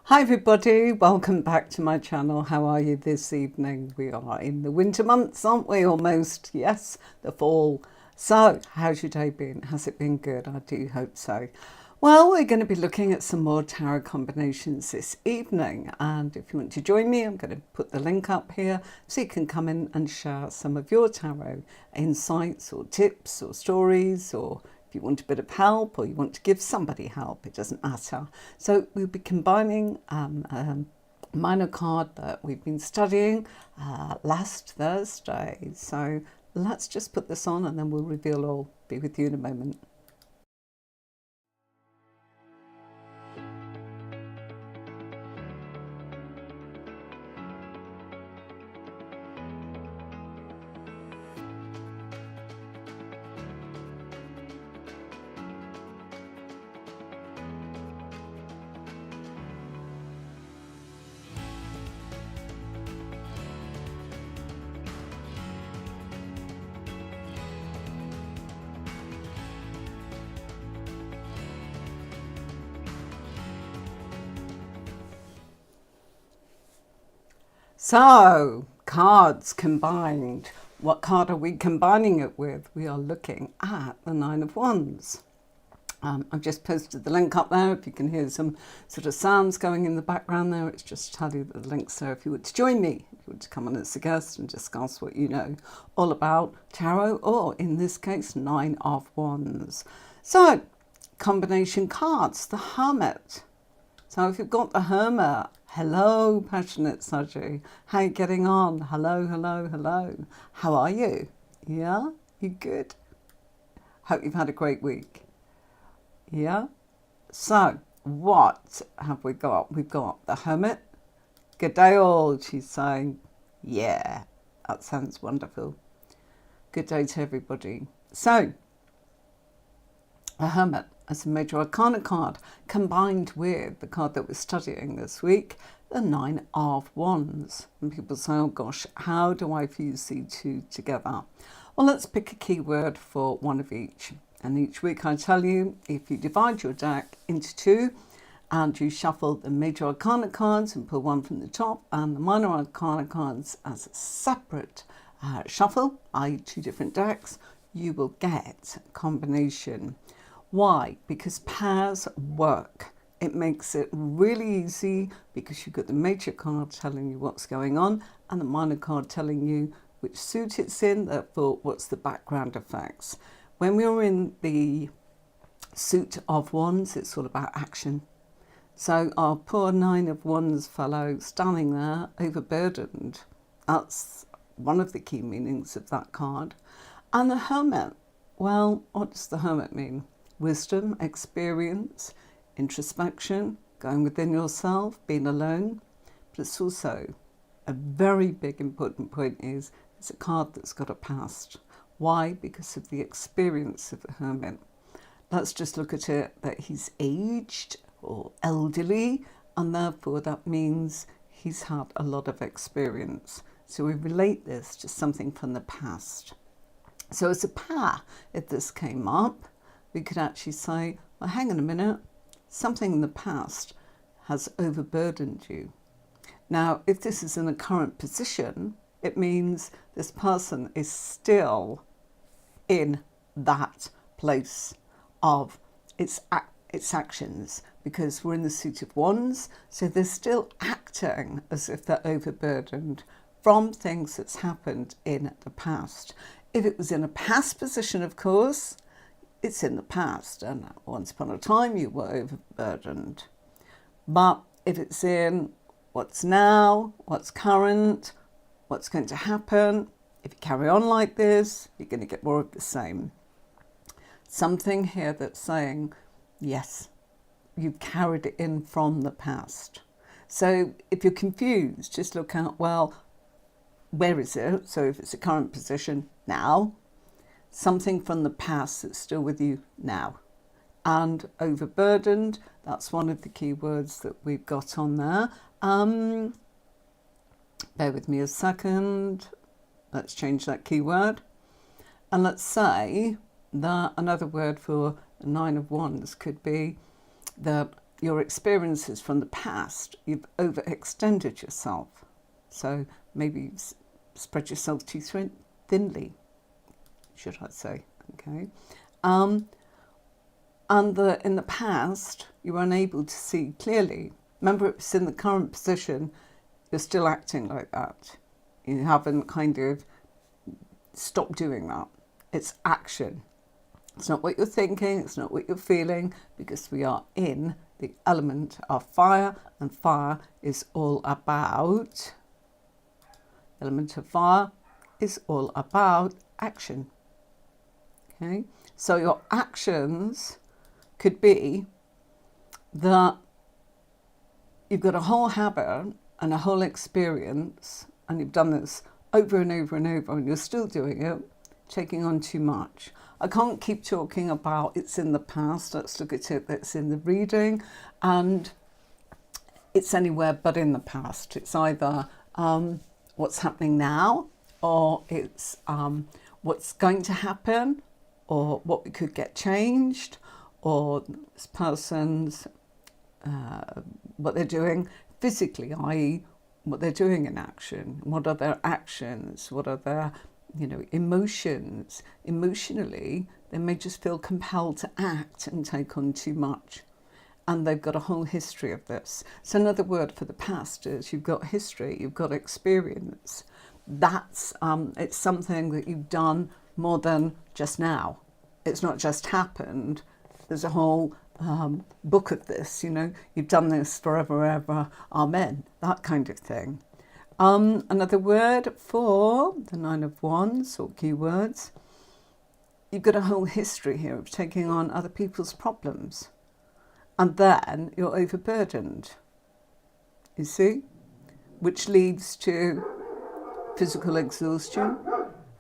Hi everybody, welcome back to my channel. How are you this evening? We are in the winter months, aren't we? Almost, yes, the fall. So, how's your day been? Has it been good? I do hope so. Well, we're going to be looking at some more tarot combinations this evening, and if you want to join me, I'm going to put the link up here so you can come in and share some of your tarot insights or tips or stories, or if you want a bit of help or you want to give somebody help, it doesn't matter. So we'll be combining a minor card that we've been studying last Thursday. So let's just put this on and then we'll reveal all. Be with you in a moment. So, cards combined. What card are we combining it with? We are looking at the Nine of Wands. I've just posted the link up there. If you can hear some sort of sounds going in the background there, it's just to tell you that the link's there if you want to join me, if you want to come on as a guest and discuss what you know all about tarot, or in this case, Nine of Wands. So, combination cards, the Hermit. So if you've got the Hermit, hello, passionate Saji. How are you getting on? Hello, hello, hello. How are you? Yeah? You good? Hope you've had a great week. Yeah? So, what have we got? We've got the Hermit. Good day all, she's saying. Yeah, that sounds wonderful. Good day to everybody. So, the Hermit as a major arcana card combined with the card that we're studying this week, the Nine of Wands. And people say, oh gosh, how do I fuse these two together? Well, let's pick a keyword for one of each. And each week I tell you, if you divide your deck into two and you shuffle the major arcana cards and pull one from the top and the minor arcana cards as a separate shuffle, i.e. two different decks, you will get a combination. Why? Because pairs work. It makes it really easy because you've got the major card telling you what's going on and the minor card telling you which suit it's in, therefore what's the background effects. When we're in the suit of Wands, it's all about action. So our poor Nine of Wands fellow standing there overburdened. That's one of the key meanings of that card. And the Hermit, well, what does the Hermit mean? Wisdom, experience, introspection, going within yourself, being alone. But it's also a very big important point is it's a card that's got a past. Why? Because of the experience of the Hermit. Let's just look at it that he's aged or elderly, and therefore that means he's had a lot of experience. So we relate this to something from the past. So as a pair, if this came up, we could actually say, well, hang on a minute, something in the past has overburdened you. Now, if this is in a current position, it means this person is still in that place of its actions, because we're in the suit of Wands, so they're still acting as if they're overburdened from things that's happened in the past. If it was in a past position, of course, it's in the past, and once upon a time you were overburdened. But if it's in what's now, what's current, what's going to happen, if you carry on like this, you're going to get more of the same. Something here that's saying, yes, you've carried it in from the past. So if you're confused, just look at, well, where is it? So if it's a current position, now. Something from the past that's still with you now. And overburdened, that's one of the key words that we've got on there. Bear with me a second. Let's change that keyword. And let's say that another word for the Nine of Wands could be that your experiences from the past, you've overextended yourself. So maybe you've spread yourself too thinly, should I say, okay? And in the past, you were unable to see clearly. Remember, it's in the current position, you're still acting like that. You haven't kind of stopped doing that. It's action. It's not what you're thinking, it's not what you're feeling, because we are in the element of fire, and fire is all about, element of fire is all about action. Okay, so your actions could be that you've got a whole habit and a whole experience, and you've done this over and over and over, and you're still doing it, taking on too much. I can't keep talking about it's in the past. Let's look at it that's in the reading, and it's anywhere but in the past. It's either what's happening now, or it's what's going to happen, or what could get changed, or this person's what they're doing physically, i.e. what they're doing in action. What are their actions? What are their emotions? Emotionally, they may just feel compelled to act and take on too much. And they've got a whole history of this. So another word for the past is you've got history, you've got experience. That's, it's something that you've done more than just now. It's not just happened. There's a whole book of this, you've done this forever, ever, amen, that kind of thing. Another word for the Nine of Wands, or keywords, you've got a whole history here of taking on other people's problems, and then you're overburdened, you see, which leads to physical exhaustion.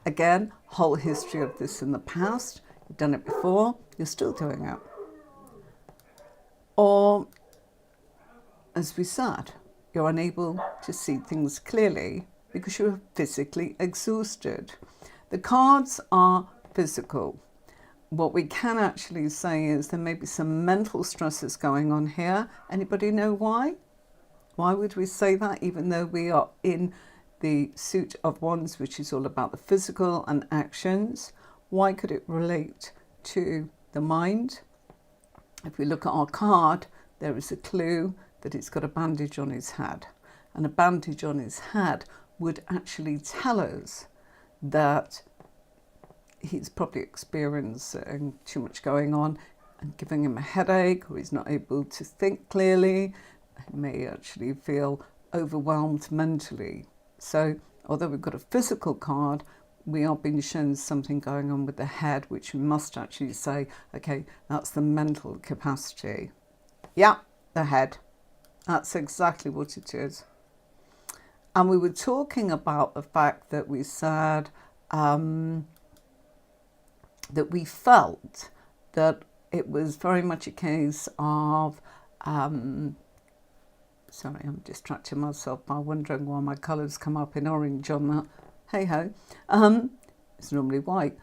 Again, whole history of this in the past, you've done it before, you're still doing it. Or, as we said, you're unable to see things clearly because you're physically exhausted. The cards are physical. What we can actually say is there may be some mental stresses going on here. Anybody know why? Why would we say that, even though we are in the suit of wands, which is all about the physical and actions? Why could it relate to the mind? If we look at our card, there is a clue that he's got a bandage on his head. And a bandage on his head would actually tell us that he's probably experiencing too much going on and giving him a headache, or he's not able to think clearly. He may actually feel overwhelmed mentally. So although we've got a physical card, we are being shown something going on with the head, which we must actually say, okay, that's the mental capacity. Yeah, the head. That's exactly what it is. And we were talking about the fact that we said that we felt that it was very much a case of, sorry, I'm distracting myself by wondering why my colours come up in orange on that. Hey ho, it's normally white.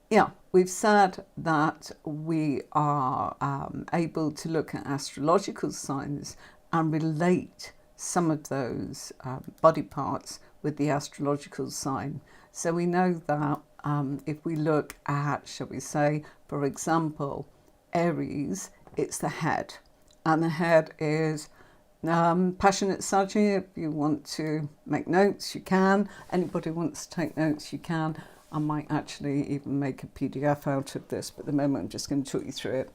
Yeah, we've said that we are able to look at astrological signs and relate some of those body parts with the astrological sign. So we know that if we look at, shall we say, for example, Aries, it's the head. And the head is passionate Sagittarius. If you want to make notes, you can. Anybody wants to take notes, you can. I might actually even make a PDF out of this, but at the moment I'm just going to talk you through it.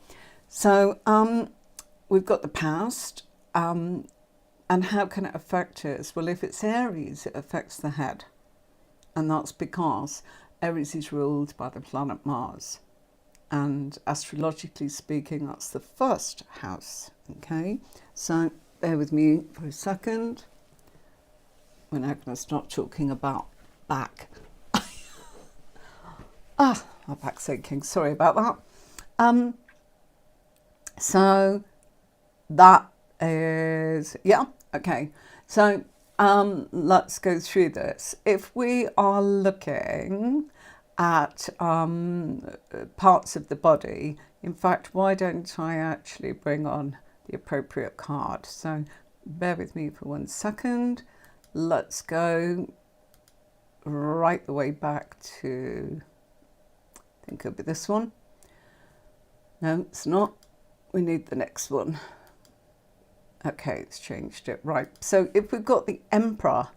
So we've got the past, and how can it affect us? Well, if it's Aries, it affects the head. And that's because Aries is ruled by the planet Mars. And astrologically speaking, that's the first house, okay? So bear with me for a second. We're now going to start talking about back. My back's aching. Sorry about that. So that is, yeah, okay. So let's go through this. If we are looking at parts of the body, in fact, why don't I actually bring on the appropriate card. So bear with me for 1 second. Let's go right the way back to, I think it'll be this one. No, it's not. We need the next one. Okay, it's changed it. Right. So if we've got the Emperor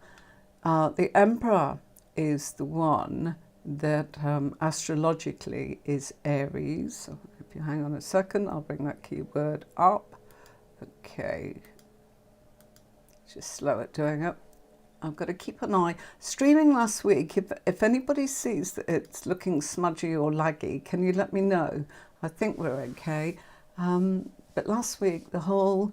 is the one that astrologically is Aries. So if you hang on a second, I'll bring that keyword up. Okay. Just slow it doing it. I've got to keep an eye. Streaming last week, if anybody sees that it's looking smudgy or laggy, can you let me know? I think we're okay. But last week, the whole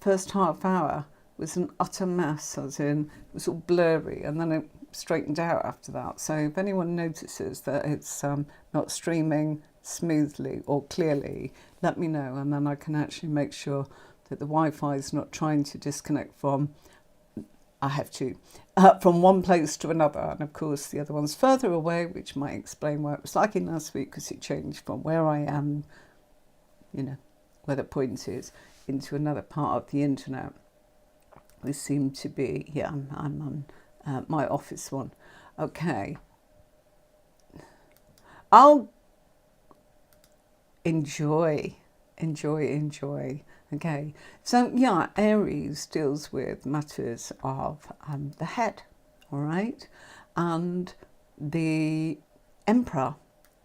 first half hour was an utter mess, as in it was all blurry, and then it straightened out after that. So if anyone notices that it's not streaming smoothly or clearly, let me know, and then I can actually make sure that the Wi-Fi is not trying to disconnect from from one place to another. And of course the other one's further away, which might explain why it was lagging last week, because it changed from where I am, where the point is, into another part of the internet. We seem to be, I'm on my office one. Okay. I'll enjoy. Okay, so yeah, Aries deals with matters of the head, all right? And the Emperor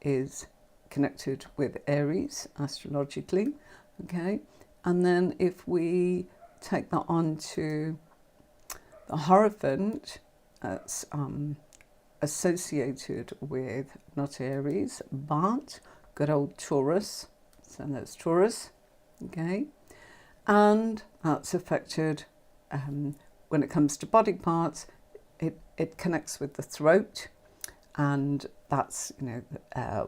is connected with Aries astrologically, okay? And then if we take that on to the Hierophant, that's associated with not Aries, but good old Taurus. So that's Taurus, okay? And that's affected, when it comes to body parts, it connects with the throat, and that's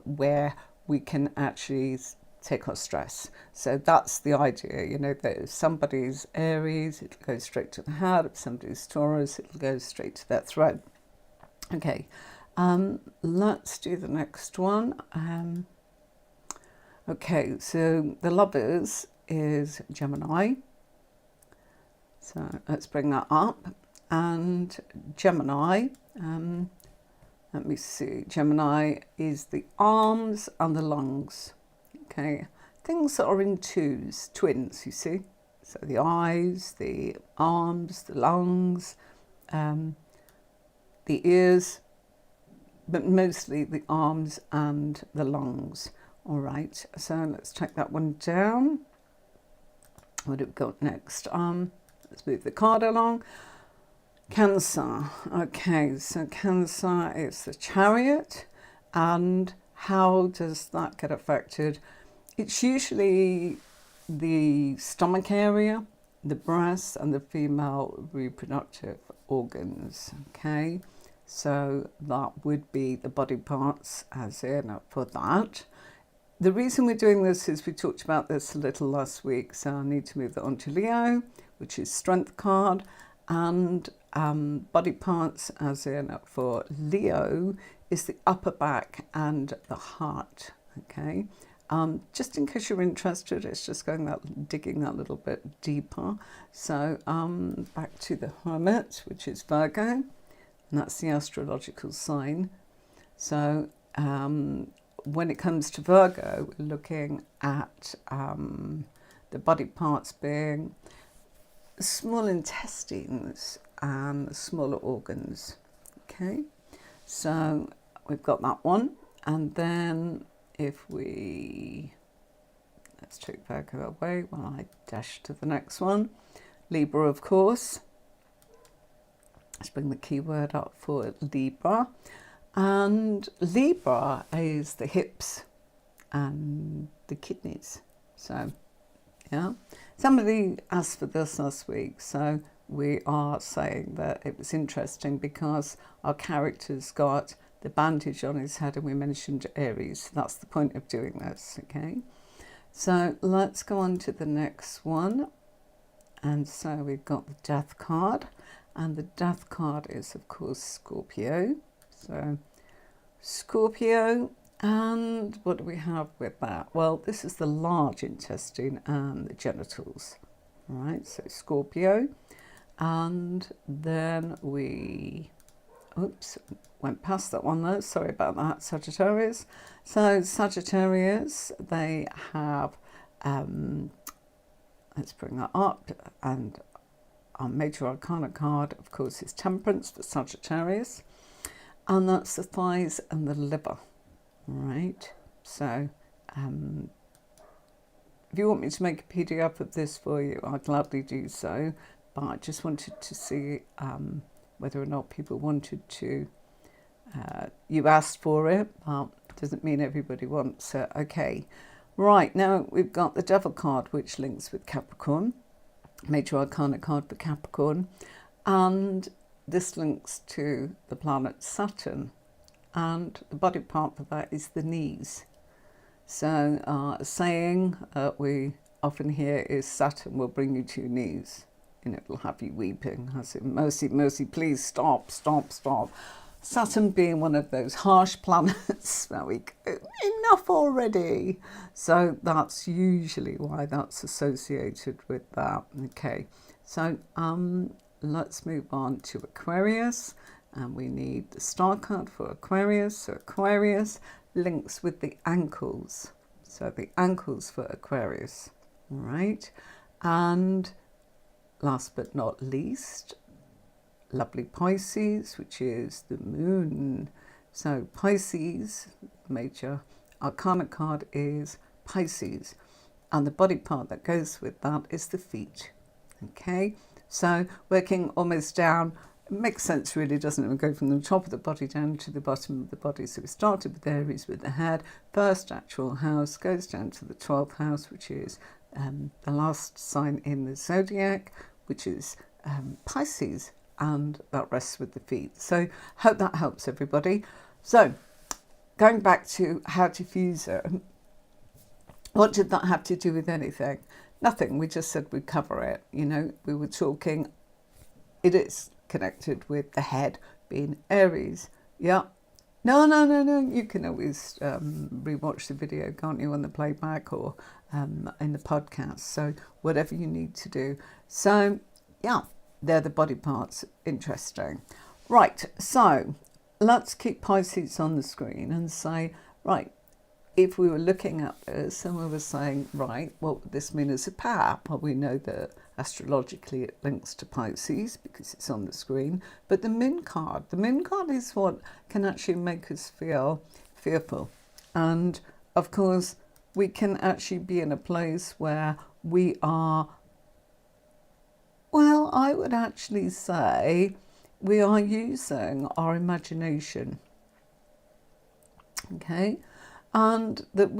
where we can actually take our stress. So that's the idea, that if somebody's Aries, it'll go straight to the head. If somebody's Taurus, it'll go straight to their throat. Okay, let's do the next one. Okay, so the Lovers is Gemini. So let's bring that up. And Gemini, let me see, Gemini is the arms and the lungs. Okay, things that are in twins, you see. So the eyes, the arms, the lungs, the ears, but mostly the arms and the lungs. All right, so let's take that one down. What have we got next? Let's move the card along. Cancer. Okay, so Cancer is the Chariot. And how does that get affected? It's usually the stomach area, the breast, and the female reproductive organs. Okay, so that would be the body parts as in for that. The reason we're doing this is we talked about this a little last week, so I need to move that on to Leo, which is Strength card, and body parts as in for Leo is the upper back and the heart. Okay, just in case you're interested, it's just digging that little bit deeper. So back to the Hermit, which is Virgo, and that's the astrological sign. So when it comes to Virgo, we're looking at the body parts being small intestines and smaller organs. Okay, so we've got that one. And then if let's take Virgo away while I dash to the next one. Libra, of course. Let's bring the keyword up for Libra. And Libra is the hips and the kidneys. So, yeah. Somebody asked for this last week, so we are saying that it was interesting because our character's got the bandage on his head and we mentioned Aries. That's the point of doing this, okay? So let's go on to the next one. And so we've got the Death card, and the Death card is, of course, Scorpio. So Scorpio, And what do we have with that? Well, this is the large intestine and the genitals. All right, so Scorpio. And then we, oops, went past that one though, sorry about that, Sagittarius. So Sagittarius, they have, let's bring that up, and our major arcana card, of course, is Temperance for Sagittarius, and that's the thighs and the liver. Right, so if you want me to make a PDF of this for you, I'll gladly do so, but I just wanted to see whether or not people wanted to, you asked for it, but doesn't mean everybody wants it. Okay, right, now we've got the Devil card, which links with Capricorn, major arcana card for Capricorn, and this links to the planet Saturn. And the body part for that is the knees. So a saying we often hear is Saturn will bring you to your knees and it will have you weeping. I say, mercy, mercy, please stop, stop, stop. Saturn being one of those harsh planets where we go, enough already. So that's usually why that's associated with that. Okay, so let's move on to Aquarius. And we need the star card for Aquarius. So Aquarius links with the ankles. So the ankles for Aquarius. All right. And last but not least, lovely Pisces, which is the moon. So Pisces, major arcana card is Pisces. And the body part that goes with that is the feet. Okay. So working almost down. It makes sense really, doesn't it? We go from the top of the body down to the bottom of the body. So we started with Aries with the head, first actual house, goes down to the 12th house, which is the last sign in the zodiac, which is Pisces, and that rests with the feet. So hope that helps everybody. So going back to how to fuse it, what did that have to do with anything? Nothing. We just said we'd cover it. You know, we were talking, it is connected with the head being Aries. Yeah. No. You can always rewatch the video, can't you, on the playback or in the podcast. So whatever you need to do. So yeah, they're the body parts. Interesting. Right. So let's keep Pisces on the screen and say, right, if we were looking at this and we were saying, right, what would this mean as a pair? Well, we know that astrologically it links to Pisces because it's on the screen. But the moon card is what can actually make us feel fearful. And of course, we can actually be in a place where we are, well, I would actually say we are using our imagination. Okay? And that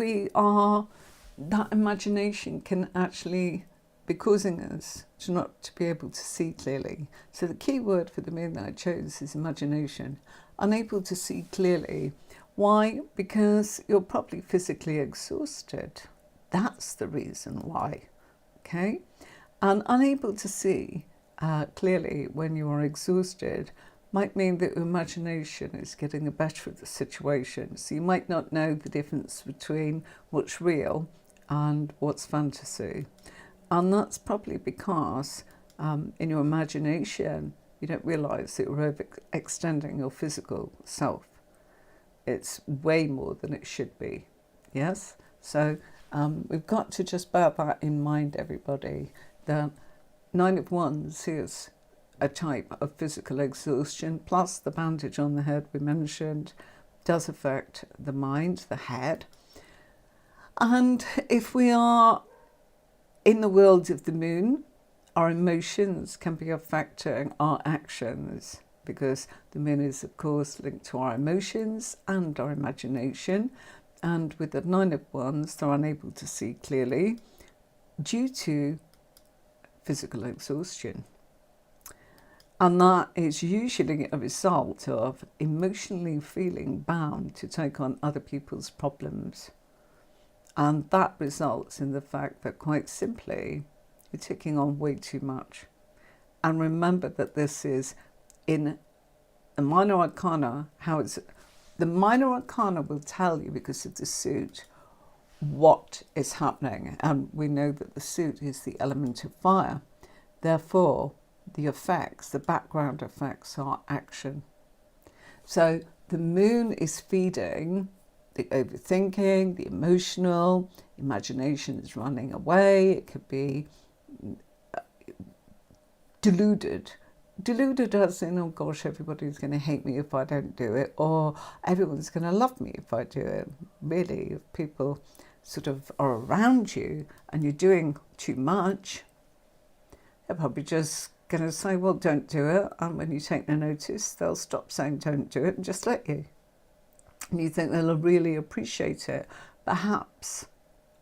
that imagination can actually be causing us to not to be able to see clearly. So the key word for the moon that I chose is imagination. Unable to see clearly. Why? Because you're probably physically exhausted. That's the reason why. Okay? And unable to see clearly when you are exhausted might mean that your imagination is getting the better of the situation. So you might not know the difference between what's real and what's fantasy. And that's probably because in your imagination, you don't realise that you're overextending your physical self. It's way more than it should be. Yes? So we've got to just bear that in mind, everybody, that 9 of Wands is a type of physical exhaustion, plus the bandage on the head we mentioned does affect the mind, the head. And if we are in the world of the moon, our emotions can be affecting our actions because the moon is, of course, linked to our emotions and our imagination. And with the 9 of Wands, they're unable to see clearly due to physical exhaustion. And that is usually a result of emotionally feeling bound to take on other people's problems. And that results in the fact that, quite simply, you're taking on way too much. And remember that this is in a minor arcana, how it's the minor arcana will tell you, because of the suit, what is happening. And we know that the suit is the element of fire. Therefore, the effects, the background effects, are action. So the moon is feeding the overthinking, the emotional, imagination is running away. It could be deluded. Deluded as in, oh gosh, everybody's going to hate me if I don't do it, or everyone's going to love me if I do it. Really, if people sort of are around you and you're doing too much, they're probably just going to say, well, don't do it. And when you take the notice, they'll stop saying don't do it and just let you. And you think they'll really appreciate it. Perhaps,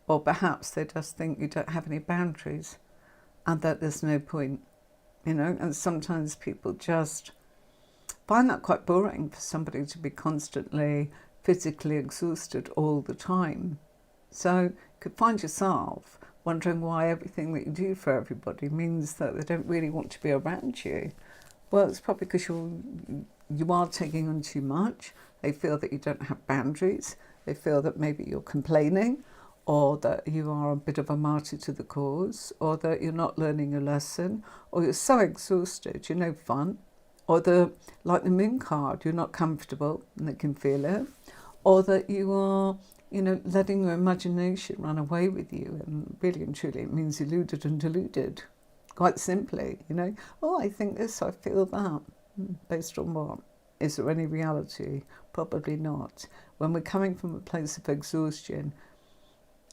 or perhaps they just think you don't have any boundaries and that there's no point, you know. And sometimes people just find that quite boring, for somebody to be constantly physically exhausted all the time. So you could find yourself wondering why everything that you do for everybody means that they don't really want to be around you. Well, it's probably because you are taking on too much. They feel that you don't have boundaries. They feel that maybe you're complaining, or that you are a bit of a martyr to the cause, or that you're not learning a lesson, or you're so exhausted, you're no fun, or like the moon card, you're not comfortable and they can feel it, or that you are, you know, letting your imagination run away with you, and really and truly it means eluded and deluded. Quite simply, you know, oh, I think this, I feel that. Based on what? Is there any reality? Probably not. When we're coming from a place of exhaustion,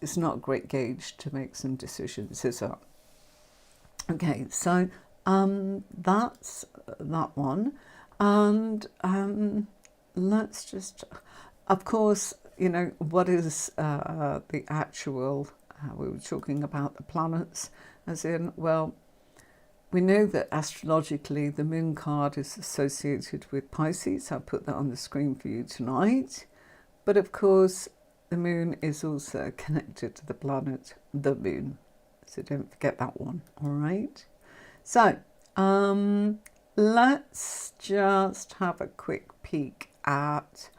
it's not a great gauge to make some decisions, is it? Okay, so that's that one. And let's just, of course, you know, what is the actual, we were talking about the planets, as in, well, we know that astrologically the moon card is associated with Pisces. I'll put that on the screen for you tonight. But of course, the moon is also connected to the planet, the moon. So don't forget that one, all right? So let's just have a quick peek at,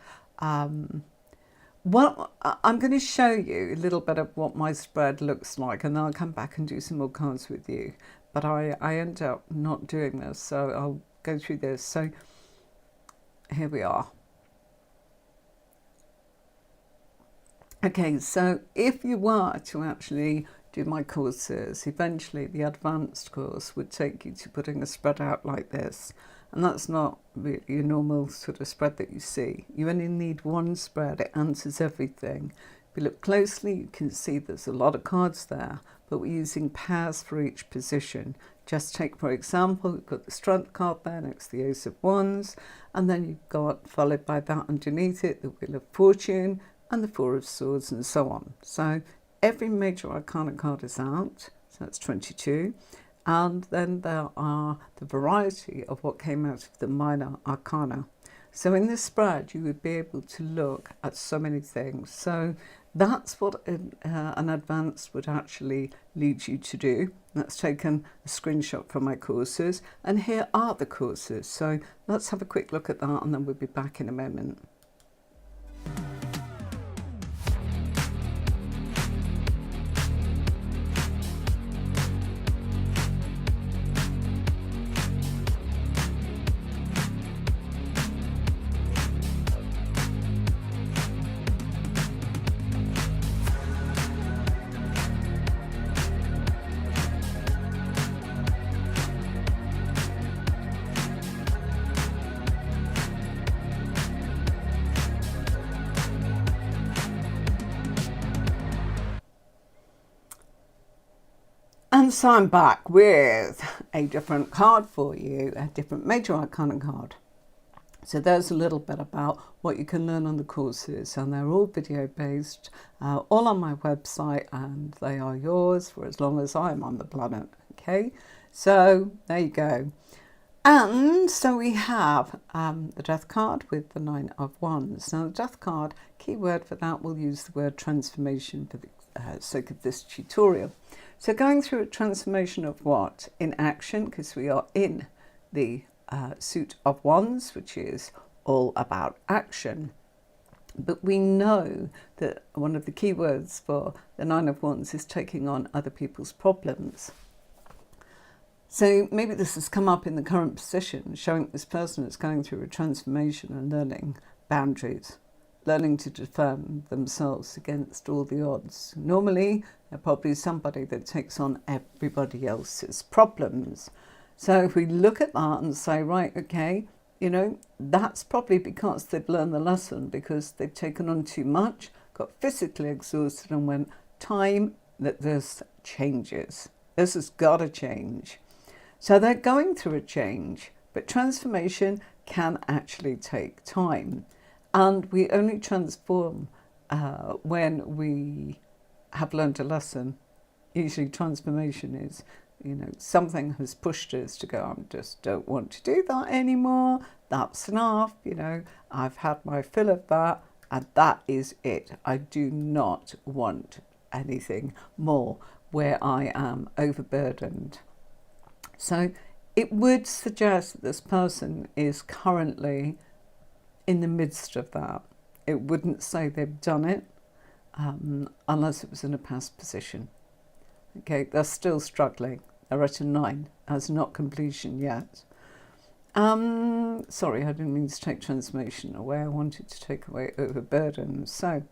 well, I'm going to show you a little bit of what my spread looks like, and then I'll come back and do some more cards with you. But I end up not doing this, so I'll go through this. So here we are. Okay, so if you were to actually do my courses, eventually the advanced course would take you to putting a spread out like this. And that's not really a normal sort of spread that you see. You only need one spread, it answers everything. If you look closely, you can see there's a lot of cards there, but we're using pairs for each position. Just take, for example, you've got the Strength card there next to the Ace of Wands, and then you've got, followed by that underneath it, the Wheel of Fortune, and the Four of Swords, and so on. So every major arcana card is out, so that's 22. And then there are the variety of what came out of the minor arcana. So in this spread, you would be able to look at so many things. So that's what an advanced would actually lead you to do. That's taken a screenshot from my courses. And here are the courses. So let's have a quick look at that, and then we'll be back in a moment. And so I'm back with a different card for you, a different major arcana card. So there's a little bit about what you can learn on the courses, and they're all video based, all on my website, and they are yours for as long as I'm on the planet. Okay, so there you go. And so we have the Death card with the Nine of Wands. Now the Death card, key word for that, we'll use the word transformation for the sake of this tutorial. So going through a transformation of what? In action, because we are in the suit of Wands, which is all about action. But we know that one of the key words for the Nine of Wands is taking on other people's problems. So maybe this has come up in the current position, showing this person is going through a transformation and learning boundaries, learning to defend themselves against all the odds. Normally, they're probably somebody that takes on everybody else's problems. So if we look at that and say, right, okay, that's probably because they've learned the lesson, because they've taken on too much, got physically exhausted, and went, time that this changes. This has got to change. So they're going through a change, but transformation can actually take time. And we only transform when we have learned a lesson. Usually transformation is, something has pushed us to go, I just don't want to do that anymore. That's enough. I've had my fill of that, and that is it. I do not want anything more where I am overburdened. So it would suggest that this person is currently in the midst of that. It wouldn't say they've done it unless it was in a past position. Okay, they're still struggling. They're at a 9 as not completion yet. Sorry, I didn't mean to take transformation away. I wanted to take away overburden. So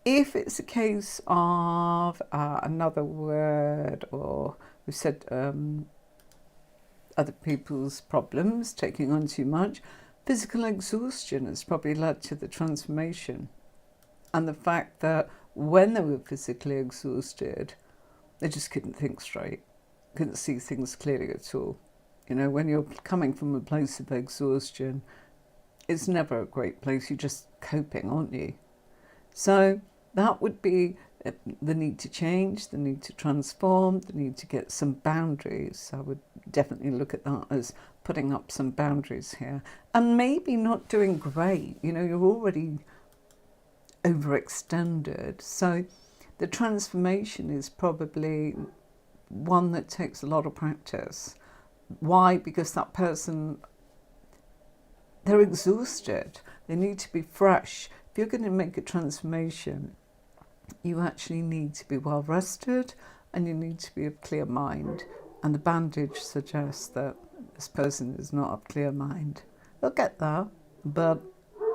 if it's a case of another word, or we said other people's problems, taking on too much, physical exhaustion has probably led to the transformation. And the fact that when they were physically exhausted, they just couldn't think straight, couldn't see things clearly at all. When you're coming from a place of exhaustion, it's never a great place. You're just coping, aren't you? So that would be the need to change, the need to transform, the need to get some boundaries. I would definitely look at that as putting up some boundaries here. And maybe not doing great. You're already overextended. So the transformation is probably one that takes a lot of practice. Why? Because that person, they're exhausted. They need to be fresh. If you're going to make a transformation, you actually need to be well rested, and you need to be of clear mind. And the bandage suggests that this person is not of clear mind. They'll get there, but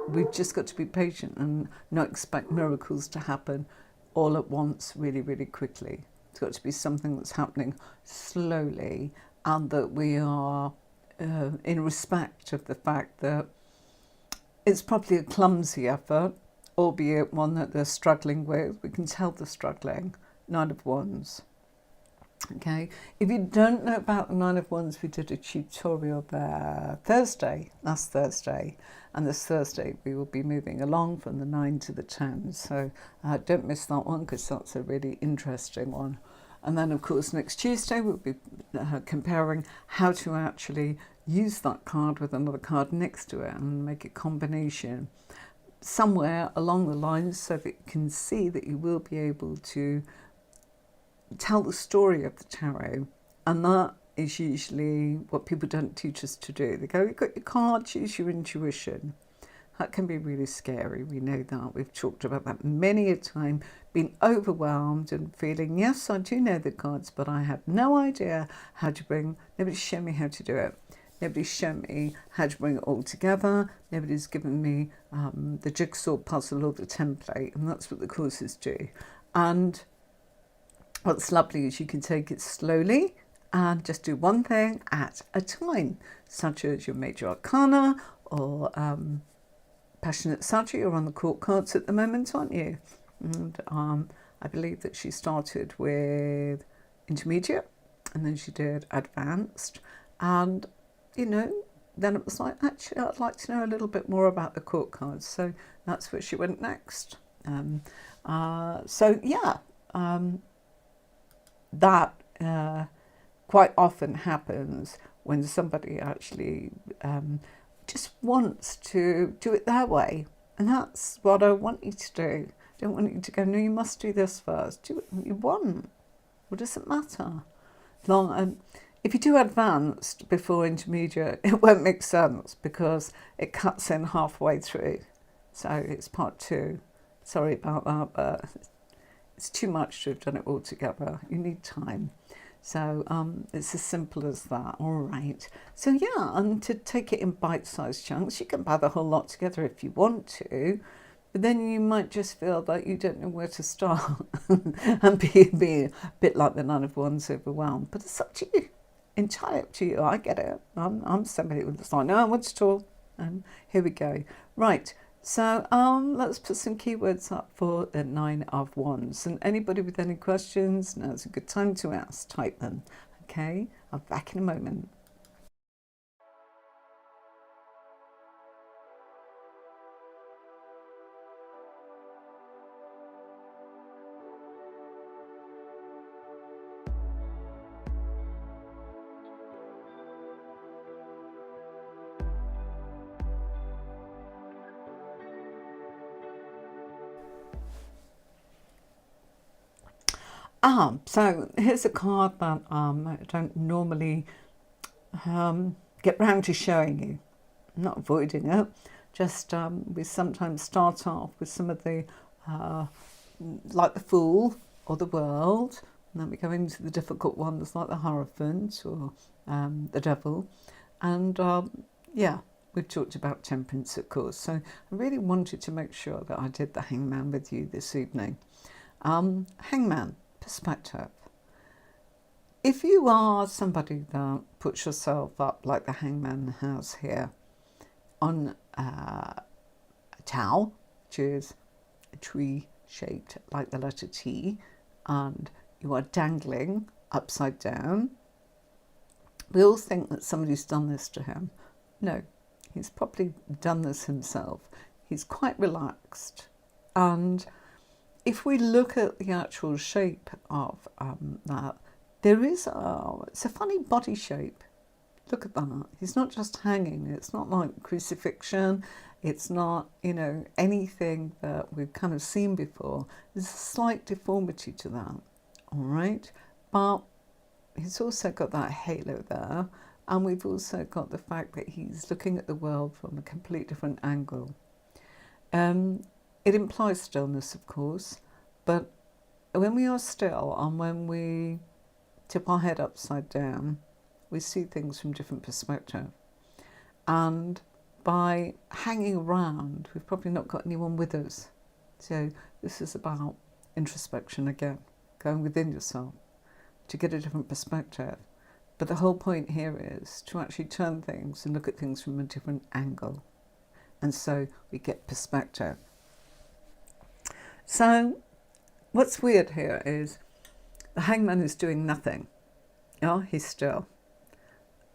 we've just got to be patient and not expect miracles to happen all at once, really, really quickly. It's got to be something that's happening slowly, and that we are in respect of the fact that it's probably a clumsy effort, albeit one that they're struggling with. We can tell they're struggling. 9 of Wands. Okay, if you don't know about the 9 of Wands, we did a tutorial there last Thursday, and this Thursday we will be moving along from the 9 to the 10. So don't miss that one, because that's a really interesting one. And then, of course, next Tuesday we'll be comparing how to actually use that card with another card next to it and make a combination somewhere along the lines, so that you can see that you will be able to tell the story of the tarot. And that is usually what people don't teach us to do. They go, you've got your cards, use your intuition. That can be really scary. We know that. We've talked about that many a time, being overwhelmed and feeling, yes, I do know the cards, but I have no idea how to nobody's shown me how to do it. Nobody's shown me how to bring it all together. Nobody's given me the jigsaw puzzle or the template, and that's what the courses do. And what's lovely is you can take it slowly and just do one thing at a time, such as your major arcana or passionate Sagittarius. You're on the court cards at the moment, aren't you? And I believe that she started with intermediate, and then she did advanced, and then it was like, actually, I'd like to know a little bit more about the court cards. So that's where she went next. That quite often happens when somebody actually just wants to do it their way. And that's what I want you to do. I don't want you to go, no, you must do this first. Do what you want. What does it matter? If you do advanced before intermediate, it won't make sense, because it cuts in halfway through. So it's part 2. Sorry about that, but it's too much to have done it all together. You need time. So it's as simple as that. All right. So yeah, and to take it in bite-sized chunks, you can buy the whole lot together if you want to, but then you might just feel that you don't know where to start and be a bit like the Nine of Wands, overwhelmed. But it's up to you. Entirely up to you. I get it. I'm somebody who's like, no, I want it all. And here we go. Right. So let's put some keywords up for the Nine of Wands. And anybody with any questions, now's a good time to ask. Type them. Okay, I'll be back in a moment. So here's a card that I don't normally get round to showing you. I'm not avoiding it, just we sometimes start off with some of the, like the Fool or the World, and then we go into the difficult ones like the Hierophant or the Devil, and yeah, we've talked about Temperance, of course, so I really wanted to make sure that I did the Hangman with you this evening. Hangman, perspective. If you are somebody that puts yourself up like the Hangman has here on a towel, which is a tree shaped like the letter T, and you are dangling upside down, we all think that somebody's done this to him. No, he's probably done this himself. He's quite relaxed, and if we look at the actual shape of that, there is it's a funny body shape. Look at that. He's not just hanging. It's not like crucifixion. It's not, anything that we've kind of seen before. There's a slight deformity to that, all right? But he's also got that halo there, and we've also got the fact that he's looking at the world from a complete different angle. It implies stillness, of course, but when we are still and when we tip our head upside down, we see things from different perspective. And by hanging around, we've probably not got anyone with us. So this is about introspection again, going within yourself to get a different perspective. But the whole point here is to actually turn things and look at things from a different angle. And so we get perspective. So what's weird here is the Hangman is doing nothing. Yeah, he's still.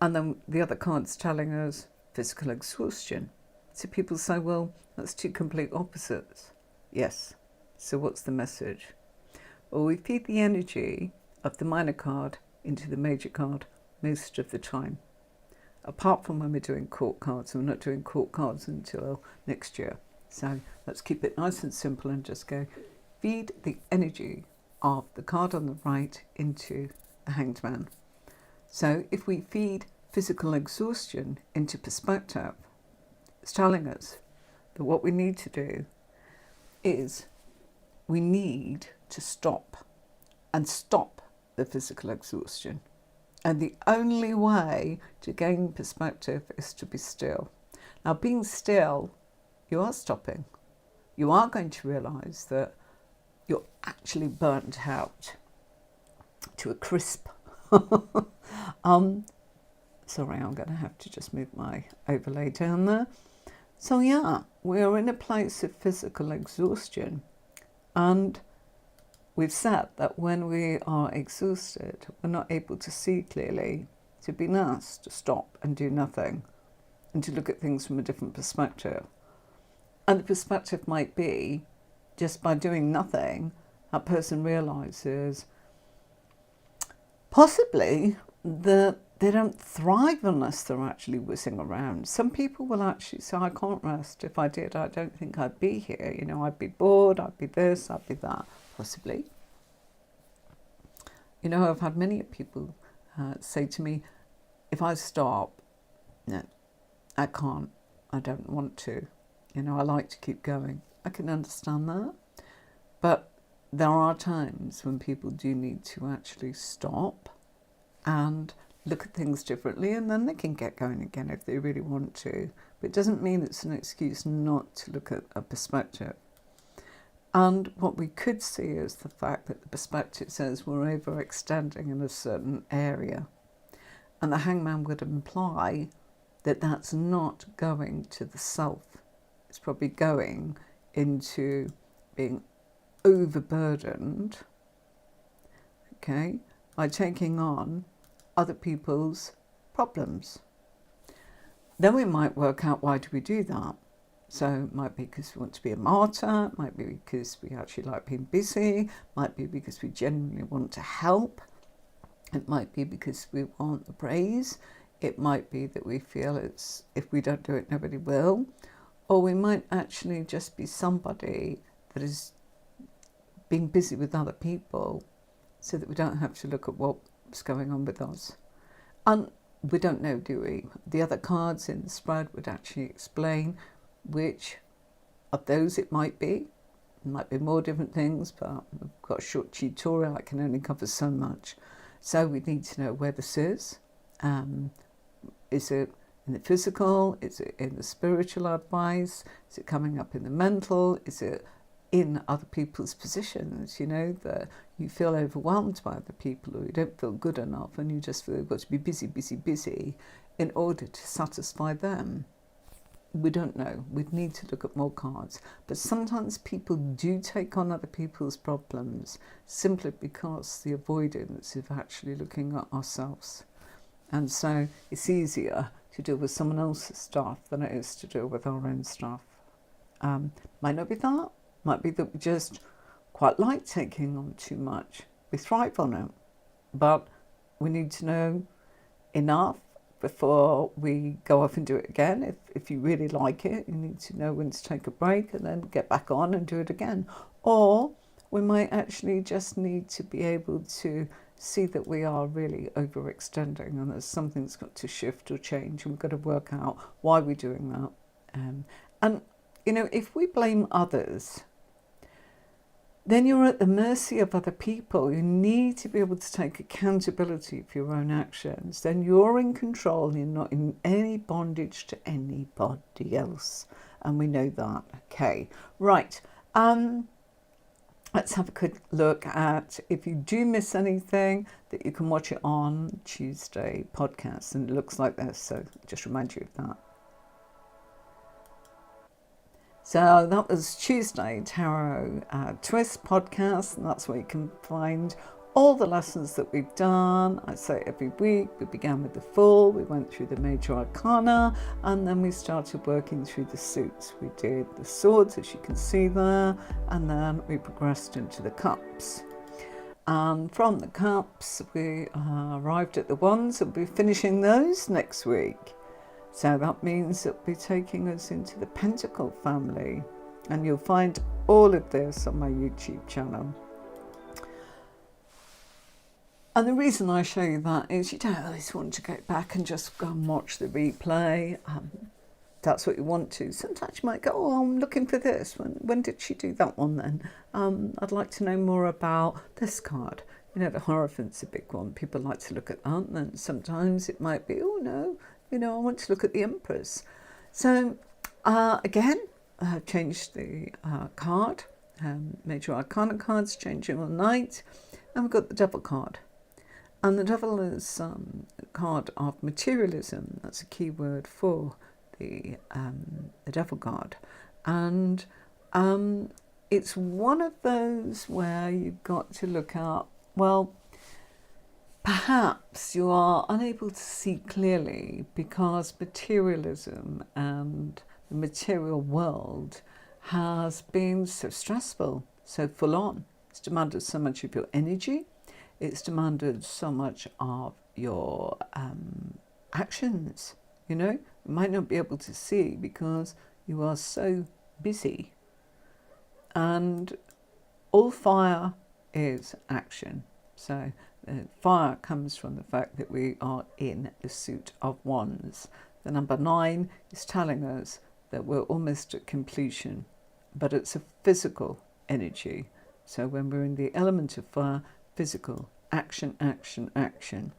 And then the other card's telling us physical exhaustion. So people say, well, that's two complete opposites. Yes. So what's the message? Well, we feed the energy of the minor card into the major card most of the time. Apart from when we're doing court cards, we're not doing court cards until next year. So let's keep it nice and simple and just go feed the energy of the card on the right into the Hanged Man. So if we feed physical exhaustion into perspective, it's telling us that what we need to do is we need to stop the physical exhaustion. And the only way to gain perspective is to be still. Now, being still, you are stopping. You are going to realise that you're actually burnt out to a crisp. Sorry, I'm going to have to just move my overlay down there. So yeah, we're in a place of physical exhaustion, and we've said that when we are exhausted, we're not able to see clearly, to be nice, to stop and do nothing, and to look at things from a different perspective. And the perspective might be, just by doing nothing, that person realises possibly that they don't thrive unless they're actually whizzing around. Some people will actually say, I can't rest. If I did, I don't think I'd be here. I'd be bored, I'd be this, I'd be that. Possibly. I've had many people say to me, if I stop, no, I can't, I don't want to. You know, I like to keep going. I can understand that. But there are times when people do need to actually stop and look at things differently, and then they can get going again if they really want to. But it doesn't mean it's an excuse not to look at a perspective. And what we could see is the fact that the perspective says we're overextending in a certain area. And the hangman would imply that that's not going to the self. It's probably going into being overburdened, okay, by taking on other people's problems. Then we might work out, why do we do that? So it might be because we want to be a martyr, it might be because we actually like being busy, it might be because we genuinely want to help, it might be because we want the praise, it might be that we feel it's if we don't do it, nobody will, or we might actually just be somebody that is being busy with other people so that we don't have to look at what's going on with us. And we don't know, do we? The other cards in the spread would actually explain which of those it might be. It might be more different things, but we've got a short tutorial. I can only cover so much. So we need to know where this is. Is it in the physical? Is it in the spiritual advice? Is it coming up in the mental? Is it in other people's positions, you know, that you feel overwhelmed by other people, or you don't feel good enough and you just feel you've got to be busy, busy, busy in order to satisfy them? We don't know. We'd need to look at more cards. But sometimes people do take on other people's problems simply because the avoidance of actually looking at ourselves. And so it's easier to deal with someone else's stuff than it is to deal with our own stuff. Might not be that. Might be that we just quite like taking on too much. We thrive on it. But we need to know enough before we go off and do it again. If you really like it, you need to know when to take a break and then get back on and do it again. Or we might actually just need to be able to see that we are really overextending and that something's got to shift or change, and we've got to work out why we're doing that. And, you know, if we blame others, then you're at the mercy of other people. You need to be able to take accountability for your own actions. Then you're in control. You're not in any bondage to anybody else. And we know that. Okay, right. Let's have a quick look at, if you do miss anything, that you can watch it on Tuesday podcast. And it looks like this, so just remind you of that. So that was Tuesday Tarot Twist podcast, and that's where you can find all the lessons that we've done. I say every week. We began with the Fool, we went through the Major Arcana, and then we started working through the suits. We did the Swords, as you can see there, and then we progressed into the Cups. And from the Cups, we arrived at the Wands, and we'll be finishing those next week. So that means it'll be taking us into the Pentacle family. And you'll find all of this on my YouTube channel. And the reason I show you that is you don't always want to go back and just go and watch the replay. That's what you want to. Sometimes you might go, oh, I'm looking for this. When did she do that one then? I'd like to know more about this card. You know, the Hierophant's a big one. People like to look at that. And then sometimes it might be, oh no, you know, I want to look at the Empress. So again, I've changed the card. Major Arcana cards changing all night. And we've got the Devil card. And the Devil is a card of materialism. That's a key word for the Devil card. And it's one of those where you've got to look at, well, perhaps you are unable to see clearly because materialism and the material world has been so stressful, so full on. It's demanded so much of your energy. It's demanded so much of your actions. You know, you might not be able to see because you are so busy. And all fire is action. So fire comes from the fact that we are in the suit of Wands. The number 9 is telling us that we're almost at completion, but it's a physical energy. So when we're in the element of fire, physical, action, action, action.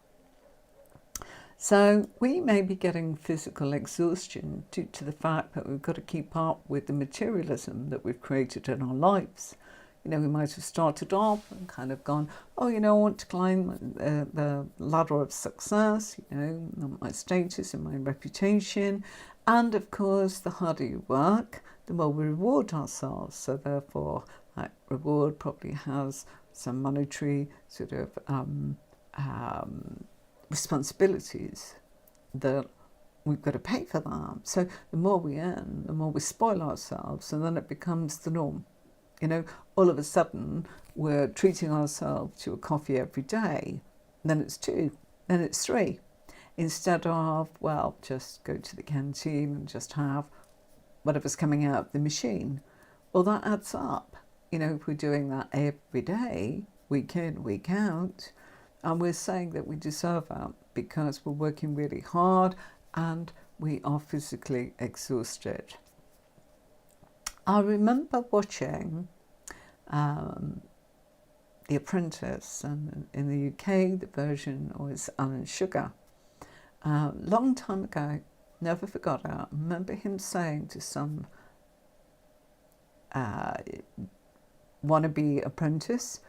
So we may be getting physical exhaustion due to the fact that we've got to keep up with the materialism that we've created in our lives. You know, we might have started off and kind of gone, oh, you know, I want to climb the ladder of success, you know, my status and my reputation. And of course, the harder you work, the more we reward ourselves. So therefore, that reward probably has some monetary sort of responsibilities that we've got to pay for that. So the more we earn, the more we spoil ourselves, and then it becomes the norm. You know, all of a sudden we're treating ourselves to a coffee every day, then it's 2, then it's 3, instead of, well, just go to the canteen and just have whatever's coming out of the machine. Well, that adds up. You know, if we're doing that every day, week in, week out, and we're saying that we deserve that because we're working really hard and we are physically exhausted. I remember watching The Apprentice, and in the UK the version was Alan Sugar. Long time ago, never forgot it. I remember him saying to some wannabe apprentice,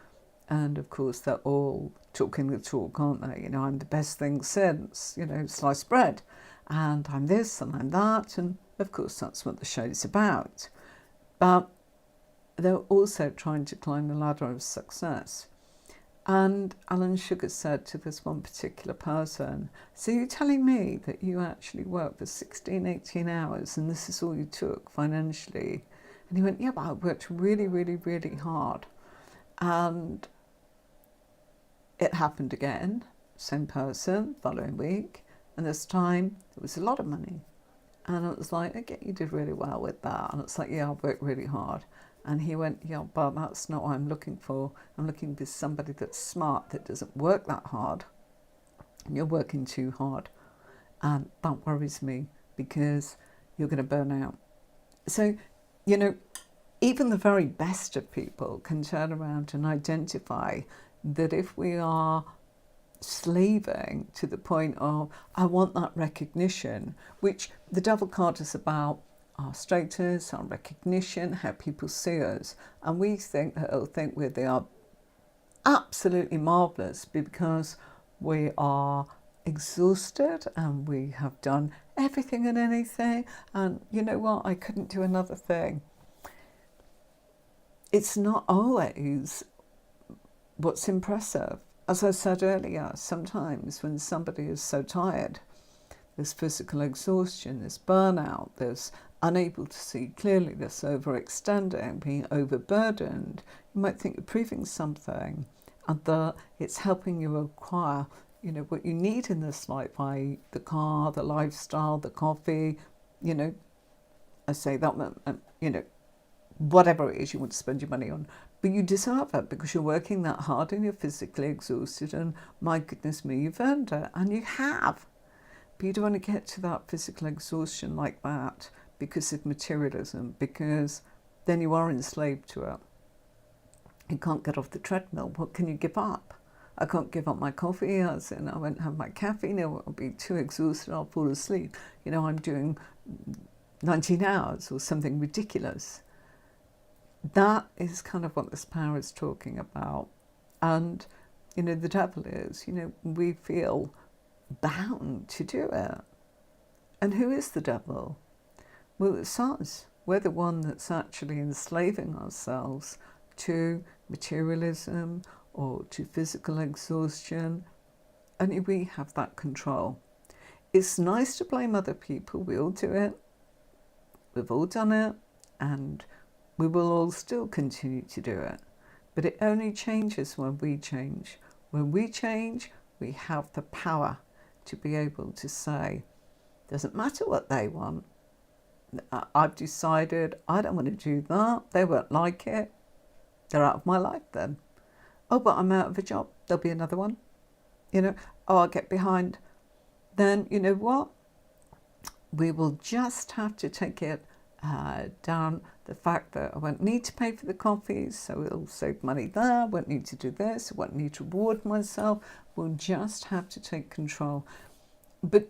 and of course they're all talking the talk, aren't they? You know, I'm the best thing since, you know, sliced bread, and I'm this and I'm that, and of course that's what the show's about. But they're also trying to climb the ladder of success. And Alan Sugar said to this one particular person, so you're telling me that you actually worked for 16, 18 hours and this is all you took financially? And he went, yeah, but I worked really, really, really hard. And it happened again, same person, following week, and this time it was a lot of money. And it was like, okay, you did really well with that. And it's like, yeah, I worked really hard. And he went, yeah, but that's not what I'm looking for. I'm looking for somebody that's smart, that doesn't work that hard. And you're working too hard. And that worries me because you're going to burn out. So, you know, even the very best of people can turn around and identify that if we are slaving to the point of, I want that recognition, which the devil card is about our status, our recognition, how people see us. And we think that they'll think they are absolutely marvellous because we are exhausted and we have done everything and anything. And you know what? I couldn't do another thing. It's not always what's impressive. As I said earlier, sometimes when somebody is so tired, there's physical exhaustion, there's burnout, there's unable to see clearly, there's overextending, being overburdened. You might think you're proving something and that it's helping you acquire, you know, what you need in this life, i.e. the car, the lifestyle, the coffee, you know, I say that, you know, whatever it is you want to spend your money on. But you deserve it because you're working that hard and you're physically exhausted, and my goodness me, you've earned it, and you have. But you don't want to get to that physical exhaustion like that because of materialism, because then you are enslaved to it. You can't get off the treadmill. What can you give up? I can't give up my coffee, as in I won't have my caffeine, I'll be too exhausted, I'll fall asleep. You know, I'm doing 19 hours or something ridiculous. That is kind of what this power is talking about. And, you know, the devil is, you know, we feel bound to do it. And who is the devil? Well, it's us. We're the one that's actually enslaving ourselves to materialism or to physical exhaustion. Only we have that control. It's nice to blame other people. We all do it. We've all done it. And we will all still continue to do it. But it only changes when we change. When we change, we have the power to be able to say, doesn't matter what they want. I've decided I don't want to do that. They won't like it. They're out of my life then. Oh, but I'm out of a job. There'll be another one. You know, oh, I'll get behind. Then, you know what? We will just have to take it down the fact that I won't need to pay for the coffees, so it'll save money there. I won't need to do this. I won't need to reward myself. We'll just have to take control. But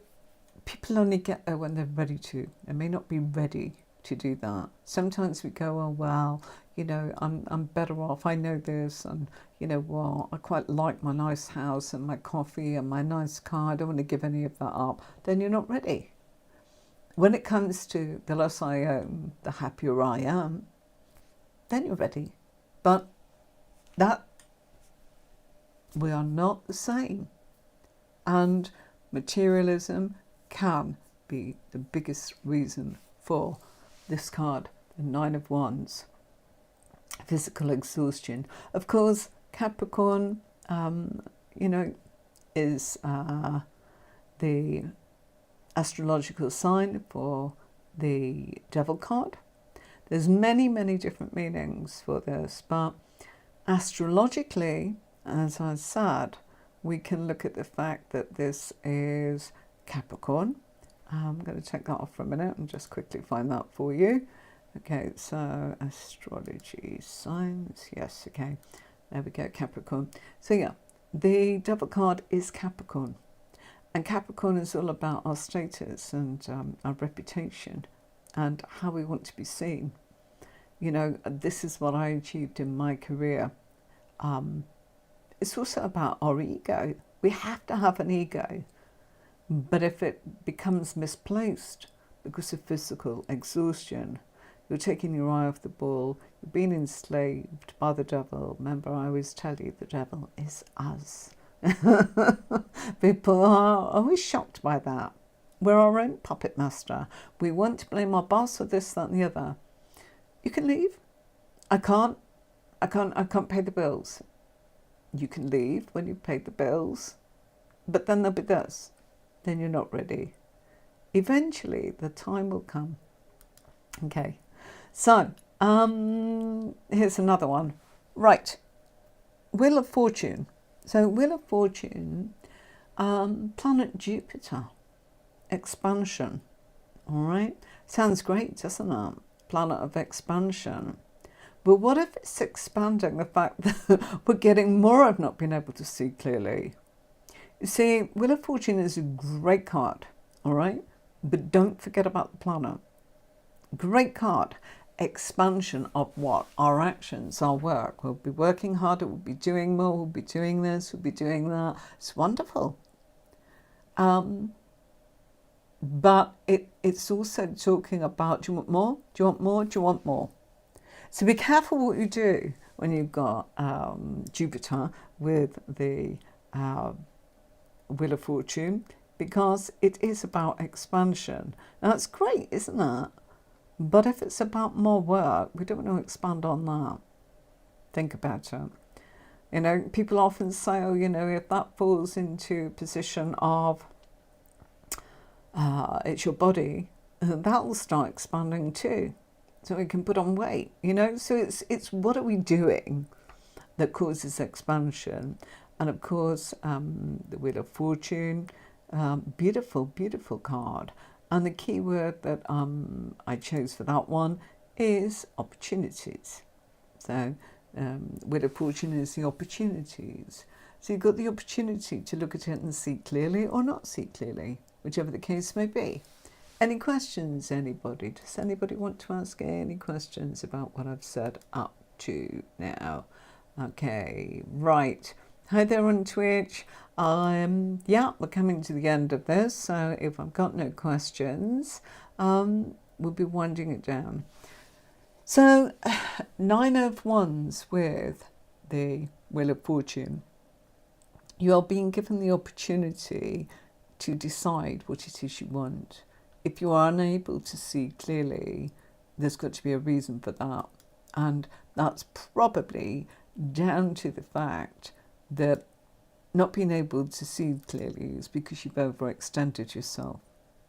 people only get there when they're ready to. They may not be ready to do that. Sometimes we go, oh, well, you know, I'm better off. I know this, and you know what? I quite like my nice house and my coffee and my nice car. I don't want to give any of that up. Then you're not ready. When it comes to the less I own, the happier I am, then you're ready. But that, we are not the same. And materialism can be the biggest reason for this card, the Nine of Wands, physical exhaustion. Of course, Capricorn, you know, is the astrological sign for the Devil card. There's many, many different meanings for this, but astrologically, as I said, we can look at the fact that this is Capricorn. I'm going to take that off for a minute and just quickly find that for you. Okay, so astrology signs. Yes, okay. There we go, Capricorn. So yeah, the Devil card is Capricorn. And Capricorn is all about our status and our reputation and how we want to be seen. You know, this is what I achieved in my career. It's also about our ego. We have to have an ego. But if it becomes misplaced because of physical exhaustion, you're taking your eye off the ball, you're being enslaved by the devil. Remember, I always tell you, the devil is us. People are always shocked by that. We're our own puppet master. We want to blame our boss for this, that and the other. You can leave. I can't pay the bills. You can leave when you've paid the bills, but then there'll be this. Then you're not ready. Eventually, the time will come. Okay, so here's another one. Right, Wheel of Fortune. So Wheel of Fortune, planet Jupiter, expansion. All right, sounds great, doesn't it? Planet of expansion. But what if it's expanding the fact that we're getting more of not being able to see clearly? You see, Wheel of Fortune is a great card, all right? But don't forget about the planet. Great card. Expansion of what? Our actions, our work. We'll be working harder, we'll be doing more, we'll be doing this, we'll be doing that. It's wonderful. But it's also talking about, do you want more? Do you want more? Do you want more? So be careful what you do when you've got Jupiter with the Wheel of Fortune, because it is about expansion. Now, that's great, isn't it? But if it's about more work, we don't want to expand on that. Think about it. You know, people often say, oh, you know, if that falls into a position of it's your body, that will start expanding too. So we can put on weight, you know. So it's what are we doing that causes expansion? And of course, the Wheel of Fortune, beautiful, beautiful card. And the key word that I chose for that one is opportunities. So Wheel of Fortune is the opportunities. So you've got the opportunity to look at it and see clearly or not see clearly, whichever the case may be. Any questions, anybody? Does anybody want to ask any questions about what I've said up to now? Okay, right. Hi there on Twitch. Yeah, we're coming to the end of this, so if I've got no questions, we'll be winding it down. So, Nine of Wands with the Wheel of Fortune. You are being given the opportunity to decide what it is you want. If you are unable to see clearly, there's got to be a reason for that. And that's probably down to the fact that not being able to see clearly is because you've overextended yourself.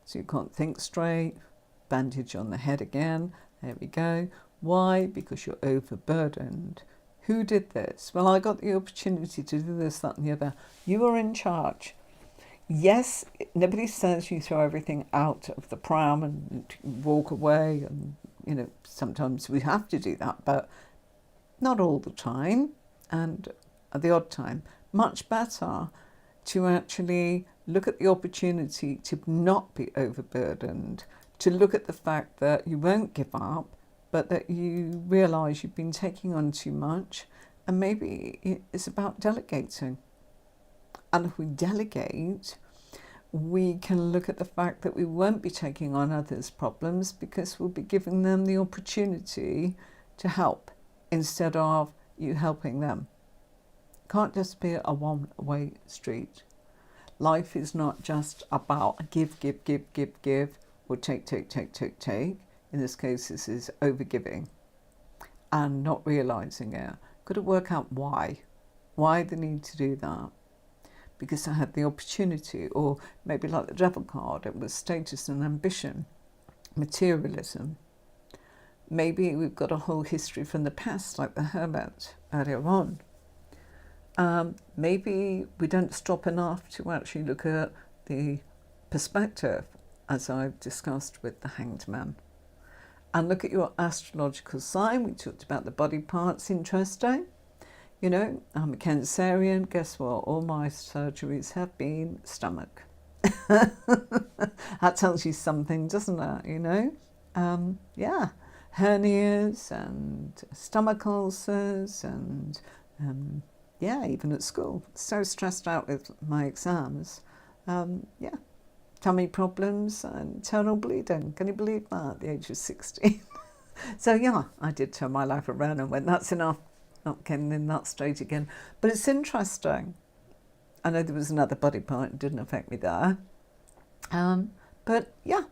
So you can't think straight, bandage on the head again, there we go. Why? Because you're overburdened. Who did this? Well, I got the opportunity to do this, that and the other. You are in charge. Yes, nobody says you throw everything out of the pram and walk away and sometimes we have to do that, but not all the time, and at the odd time. Much better to actually look at the opportunity to not be overburdened, to look at the fact that you won't give up, but that you realise you've been taking on too much, and maybe it's about delegating. And if we delegate, we can look at the fact that we won't be taking on others' problems because we'll be giving them the opportunity to help instead of you helping them. It can't just be a one-way street. Life is not just about give, or take. In this case, this is overgiving and not realising it. Got to work out why the need to do that. Because I had the opportunity, or maybe like the devil card, it was status and ambition, materialism. Maybe we've got a whole history from the past, like the hermit earlier on. Maybe we don't stop enough to actually look at the perspective, as I've discussed with the Hanged Man. And look at your astrological sign. We talked about the body parts, interesting. I'm a Cancerian. Guess what? All my surgeries have been stomach. That tells you something, doesn't it? Yeah. Hernias and stomach ulcers and, yeah, even at school. So stressed out with my exams. Yeah. Tummy problems and internal bleeding. Can you believe that at the age of 16? So, yeah, I did turn my life around and went, that's enough. Not getting in that state again. But it's interesting. I know there was another body part, it didn't affect me there. But yeah,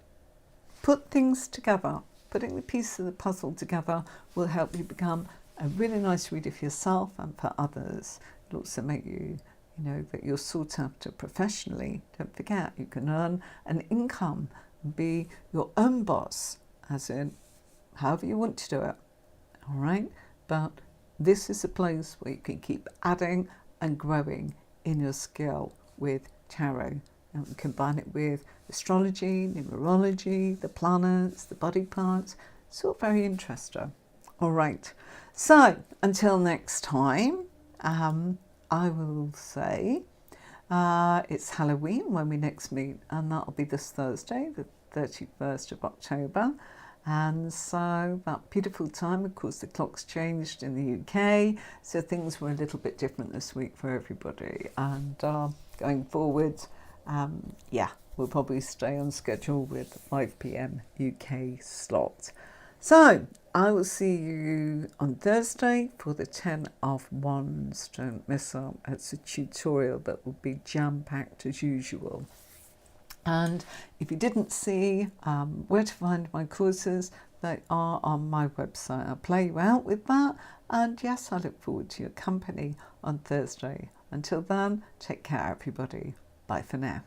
put things together. Putting the pieces of the puzzle together will help you become a really nice reader for yourself and for others. It'll also make you, that you're sought after professionally. Don't forget, you can earn an income and be your own boss, as in however you want to do it. All right? But this is a place where you can keep adding and growing in your skill with tarot. And combine it with astrology, numerology, the planets, the body parts. It's all very interesting. All right. So until next time, I will say it's Halloween when we next meet, and that'll be this Thursday, the 31st of October. And so that beautiful time, of course, the clock's changed in the UK, so things were a little bit different this week for everybody. And going forward, yeah, we'll probably stay on schedule with 5 p.m. UK slot. So I will see you on Thursday for the 10 of Wands. Don't miss out. It's a tutorial that will be jam-packed as usual. And if you didn't see where to find my courses, they are on my website. I'll play you out with that. And yes, I look forward to your company on Thursday. Until then, take care, everybody. Bye for now.